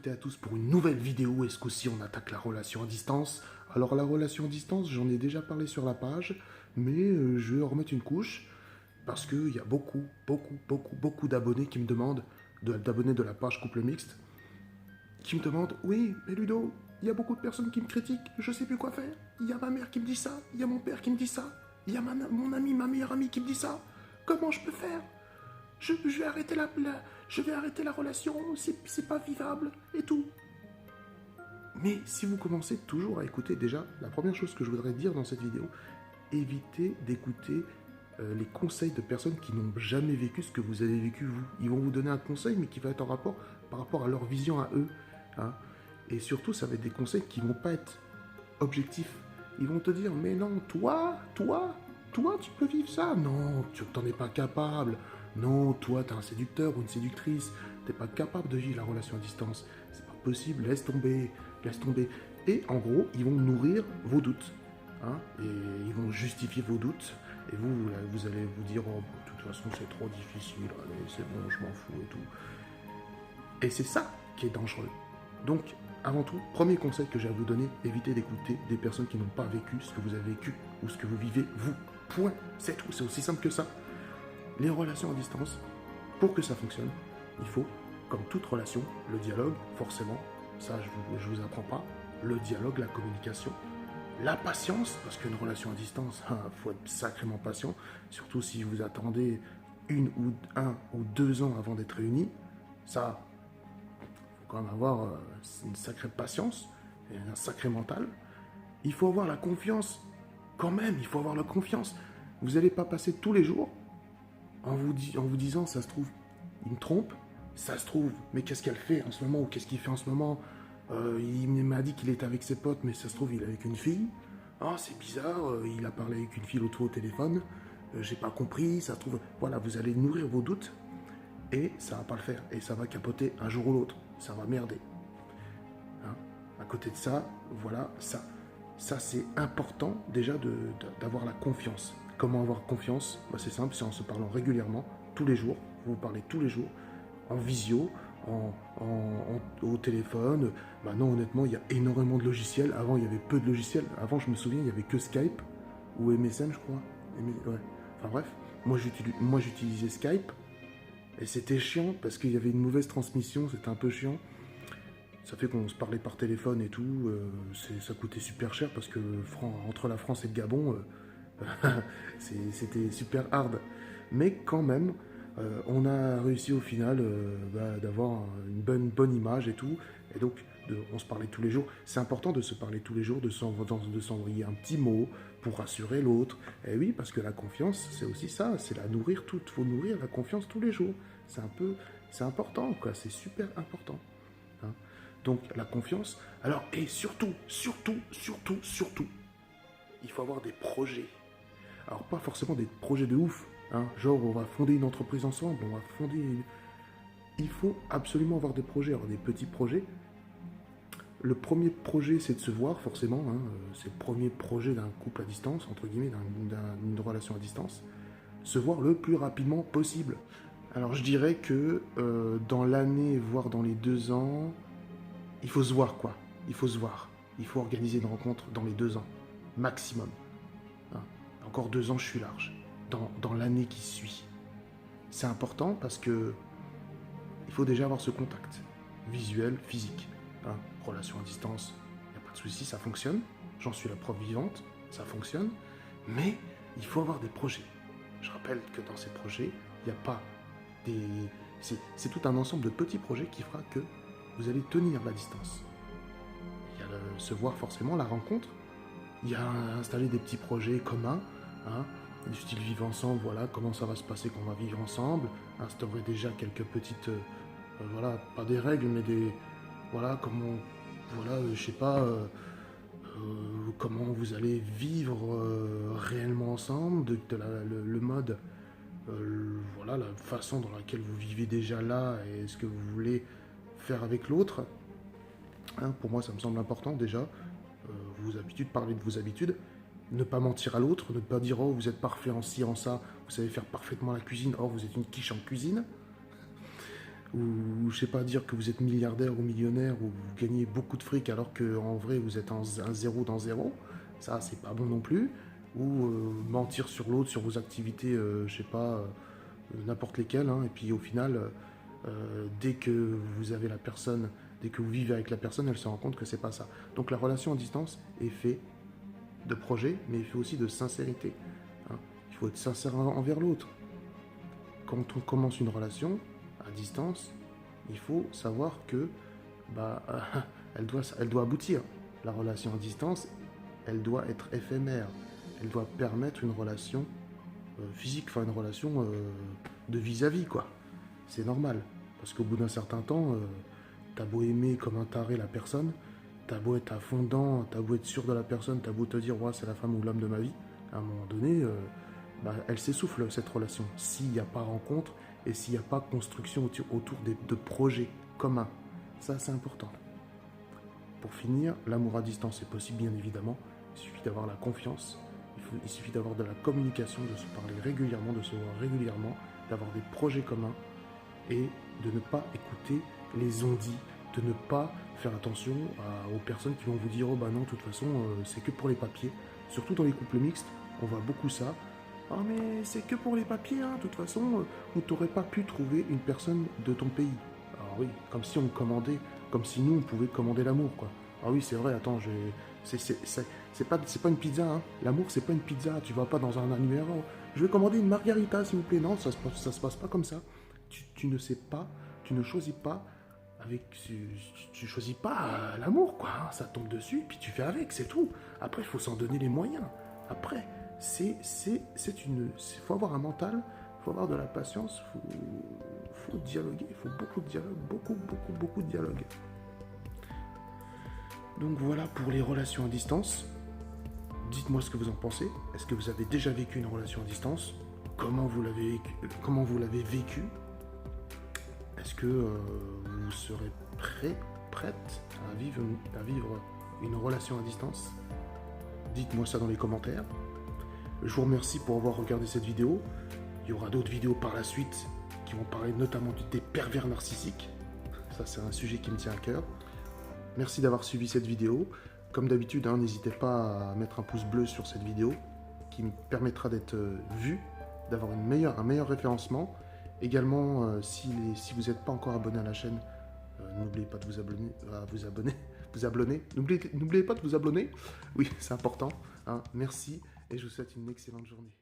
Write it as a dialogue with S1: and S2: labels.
S1: toutes et à tous pour une nouvelle vidéo. Et ce coup-ci, on attaque la relation à distance. Alors, la relation à distance, j'en ai déjà parlé sur la page, mais je vais en remettre une couche parce qu'il y a beaucoup d'abonnés qui me demandent, d'abonnés de la page Couple Mixte, qui me demandent, oui, mais Ludo, il y a beaucoup de personnes qui me critiquent, je sais plus quoi faire. Il y a ma mère qui me dit ça, il y a mon père qui me dit ça, il y a mon ami, ma meilleure amie qui me dit ça. Comment je peux faire? Je vais arrêter je vais arrêter la relation, c'est pas vivable et tout. Mais si vous commencez toujours à écouter, déjà, la première chose que je voudrais dire dans cette vidéo, évitez d'écouter les conseils de personnes qui n'ont jamais vécu ce que vous avez vécu vous. Ils vont vous donner un conseil, mais qui va être en rapport par rapport à leur vision à eux. Hein. Et surtout, ça va être des conseils qui vont pas être objectifs. Ils vont te dire, mais non, toi, tu peux vivre ça. Non, tu t'en es pas capable. Non, toi, t'es un séducteur ou une séductrice. T'es pas capable de vivre la relation à distance. C'est pas possible, laisse tomber, laisse tomber. Et en gros, ils vont nourrir vos doutes. Hein, et ils vont justifier vos doutes. Et vous allez vous dire, oh, de toute façon, c'est trop difficile. Allez, c'est bon, je m'en fous et tout. Et c'est ça qui est dangereux. Donc, avant tout, premier conseil que j'ai à vous donner, évitez d'écouter des personnes qui n'ont pas vécu ce que vous avez vécu ou ce que vous vivez vous. Point. C'est tout. C'est aussi simple que ça. Les relations à distance, pour que ça fonctionne, il faut, comme toute relation, le dialogue, forcément, ça je vous apprends pas, le dialogue, la communication, la patience, parce qu'une relation à distance, il faut être sacrément patient, surtout si vous attendez un ou 2 ans avant d'être réunis, ça, il faut quand même avoir une sacrée patience et un sacré mental. Il faut avoir la confiance, quand même, il faut avoir la confiance. Vous n'allez pas passer tous les jours en vous disant, ça se trouve, il me trompe, ça se trouve, mais qu'est-ce qu'elle fait en ce moment, ou qu'est-ce qu'il fait en ce moment, il m'a dit qu'il était avec ses potes, mais ça se trouve, il est avec une fille, ah, c'est bizarre, il a parlé avec une fille l'autre fois au téléphone, j'ai pas compris, ça se trouve, voilà, vous allez nourrir vos doutes, et ça va pas le faire, et ça va capoter un jour ou l'autre, ça va merder. Hein, à côté de ça, voilà, ça c'est important déjà d'avoir la confiance. Comment avoir confiance? C'est simple, c'est en se parlant régulièrement, tous les jours. Vous parlez tous les jours, en visio, au téléphone. Maintenant, honnêtement, il y a énormément de logiciels. Avant, il y avait peu de logiciels. Avant, je me souviens, il n'y avait que Skype ou MSN, je crois. Ouais. Enfin bref, moi j'utilisais Skype et c'était chiant parce qu'il y avait une mauvaise transmission, c'était un peu chiant. Ça fait qu'on se parlait par téléphone et tout. Ça coûtait super cher parce que entre la France et le Gabon, c'était super hard. Mais quand même, on a réussi au final d'avoir une bonne image et tout. Et donc, on se parlait tous les jours. C'est important de se parler tous les jours, de s'envoyer un petit mot pour rassurer l'autre. Et oui, parce que la confiance, c'est aussi ça. C'est la nourrir toute. Il faut nourrir la confiance tous les jours. C'est important, quoi. C'est super important. Hein. Donc, la confiance. Alors, et surtout, il faut avoir des projets. Alors, pas forcément des projets de ouf, hein, genre on va fonder une entreprise ensemble, on va fonder une... Il faut absolument avoir des projets, alors des petits projets. Le premier projet, c'est de se voir, forcément, hein, c'est le premier projet d'un couple à distance, entre guillemets, d'une relation à distance. Se voir le plus rapidement possible. Alors, je dirais que dans l'année, voire dans les 2 ans, il faut se voir, quoi. Il faut se voir. Il faut organiser une rencontre dans les 2 ans, maximum. Hein. Encore 2 ans, je suis large. Dans l'année qui suit. C'est important parce que il faut déjà avoir ce contact visuel, physique. Hein. Relation à distance, il n'y a pas de souci, ça fonctionne. J'en suis la preuve vivante, ça fonctionne. Mais il faut avoir des projets. Je rappelle que dans ces projets, il n'y a pas des... C'est tout un ensemble de petits projets qui fera que vous allez tenir la distance. Il y a se voir forcément, la rencontre. Il y a installer des petits projets communs, hein, du style vivre ensemble, voilà, comment ça va se passer qu'on va vivre ensemble, instaurer déjà quelques petites, voilà, pas des règles, mais des, voilà, comment, voilà, je sais pas, comment vous allez vivre réellement ensemble, le mode, voilà, la façon dans laquelle vous vivez déjà là et ce que vous voulez faire avec l'autre. Hein, pour moi, ça me semble important déjà. Vos habitudes, parler de vos habitudes, ne pas mentir à l'autre, ne pas dire « Oh, vous êtes parfait en ci, en ça, vous savez faire parfaitement la cuisine, or vous êtes une quiche en cuisine ». ou je sais pas, dire que vous êtes milliardaire ou millionnaire, ou vous gagnez beaucoup de fric alors qu'en vrai vous êtes un zéro dans zéro, ça c'est pas bon non plus, ou mentir sur l'autre, sur vos activités, je sais pas, n'importe lesquelles, hein, et puis au final, dès que vous avez la personne, dès que vous vivez avec la personne, elle se rend compte que c'est pas ça. Donc la relation à distance est faite de projet, mais il fait aussi de sincérité, hein. Il faut être sincère envers l'autre. Quand on commence une relation à distance, il faut savoir que bah, elle doit aboutir. La relation à distance, elle doit être éphémère. Elle doit permettre une relation physique, enfin une relation de vis-à-vis, quoi. C'est normal. Parce qu'au bout d'un certain temps, t'as beau aimer comme un taré la personne, t'as beau être à fond dedans, t'as beau être sûr de la personne, t'as beau te dire, ouais, c'est la femme ou l'homme de ma vie, à un moment donné, bah, elle s'essouffle, cette relation, s'il n'y a pas rencontre et s'il n'y a pas construction autour de projets communs. Ça, c'est important. Pour finir, l'amour à distance est possible, bien évidemment. Il suffit d'avoir la confiance, il suffit d'avoir de la communication, de se parler régulièrement, de se voir régulièrement, d'avoir des projets communs et de ne pas écouter les on-dit, de ne pas faire attention aux personnes qui vont vous dire « Oh bah non, de toute façon, c'est que pour les papiers ». Surtout dans les couples mixtes, on voit beaucoup ça. « Ah mais c'est que pour les papiers, hein, de toute façon, vous t'aurais pas pu trouver une personne de ton pays ». Alors oui, comme si on commandait, comme si nous, on pouvait commander l'amour, quoi. Ah oui, c'est vrai, attends, c'est pas une pizza, hein. L'amour, c'est pas une pizza, tu vas pas dans un annuaire. Oh, je vais commander une margarita, s'il vous plaît. Non, ça se passe pas comme ça. Tu ne sais pas, tu ne choisis pas tu choisis pas l'amour, quoi, hein. Ça tombe dessus, puis tu fais avec, c'est tout. Après, il faut s'en donner les moyens. Après, faut avoir un mental, faut avoir de la patience, faut dialoguer, il faut beaucoup de dialogue, beaucoup de dialogue. Donc voilà pour les relations à distance. Dites-moi ce que vous en pensez. Est-ce que vous avez déjà vécu une relation à distance? Comment vous l'avez vécu? Est-ce que vous serez prête à vivre une relation à distance? Dites-moi ça dans les commentaires. Je vous remercie pour avoir regardé cette vidéo. Il y aura d'autres vidéos par la suite qui vont parler notamment des pervers narcissiques. Ça, c'est un sujet qui me tient à cœur. Merci d'avoir suivi cette vidéo. Comme d'habitude, hein, n'hésitez pas à mettre un pouce bleu sur cette vidéo qui me permettra d'être vu, d'avoir un meilleur référencement. Également, si vous n'êtes pas encore abonné à la chaîne, n'oubliez pas de vous abonner. N'oubliez pas de vous abonner. Oui, c'est important, hein. Merci et je vous souhaite une excellente journée.